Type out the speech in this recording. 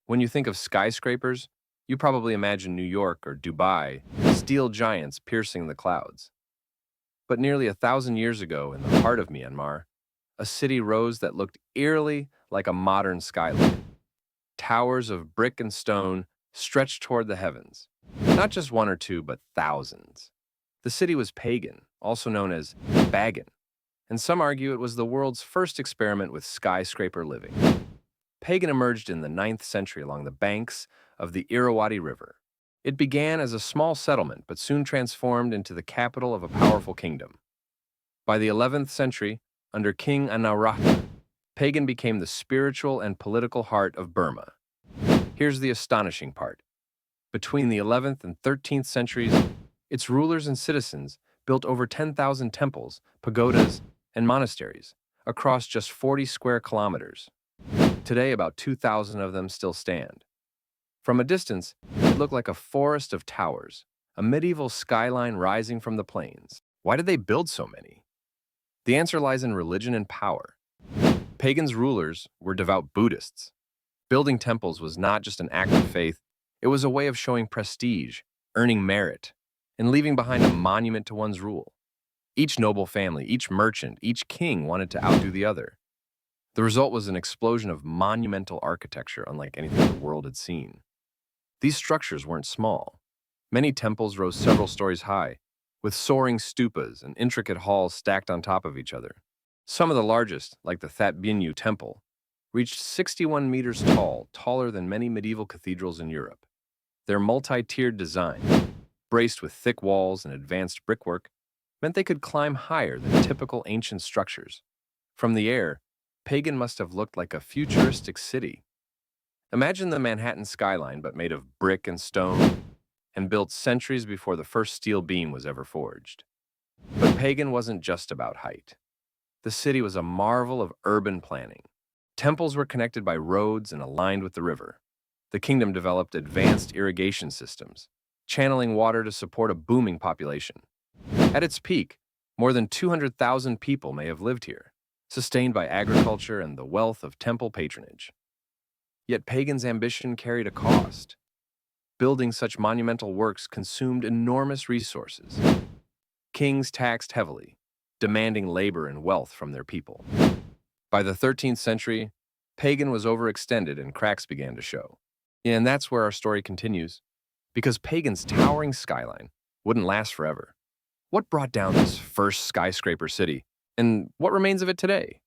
When you think of skyscrapers, you probably imagine New York or Dubai, steel giants piercing the clouds. But nearly 1,000 years ago, in the heart of Myanmar, a city rose that looked eerily like a modern skyline. Towers of brick and stone stretched toward the heavens. Not just one or two, but thousands. The city was pagan, also known as Bagan, and some argue it was the world's first experiment with skyscraper living. Pagan emerged in the 9th century along the banks of the Irrawaddy River. It began as a small settlement but soon transformed into the capital of a powerful kingdom. By the 11th century, under King Anaratha, Pagan became the spiritual and political heart of Burma. Here's the astonishing part. Between the 11th and 13th centuries, its rulers and citizens built over 10,000 temples, pagodas, and monasteries across just 40 square kilometers. Today, about 2,000 of them still stand. From a distance, it looked like a forest of towers, a medieval skyline rising from the plains. Why did they build so many? The answer lies in religion and power. Pagans' rulers were devout Buddhists. Building temples was not just an act of faith, it was a way of showing prestige, earning merit, and leaving behind a monument to one's rule. Each noble family, each merchant, each king wanted to outdo the other. The result was an explosion of monumental architecture unlike anything the world had seen. These structures weren't small. Many temples rose several stories high, with soaring stupas and intricate halls stacked on top of each other. Some of the largest, like the That Binyu Temple, reached 61 meters tall, taller than many medieval cathedrals in Europe. Their multi-tiered design, braced with thick walls and advanced brickwork, meant they could climb higher than typical ancient structures. From the air, Pagan must have looked like a futuristic city. Imagine the Manhattan skyline, but made of brick and stone, and built centuries before the first steel beam was ever forged. But Pagan wasn't just about height. The city was a marvel of urban planning. Temples were connected by roads and aligned with the river. The kingdom developed advanced irrigation systems, channeling water to support a booming population. At its peak, more than 200,000 people may have lived here, sustained by agriculture and the wealth of temple patronage. Yet Pagan's ambition carried a cost. Building such monumental works consumed enormous resources. Kings taxed heavily, demanding labor and wealth from their people. By the 13th century, Pagan was overextended and cracks began to show. And that's where our story continues, because Pagan's towering skyline wouldn't last forever. What brought down this first skyscraper city, and what remains of it today?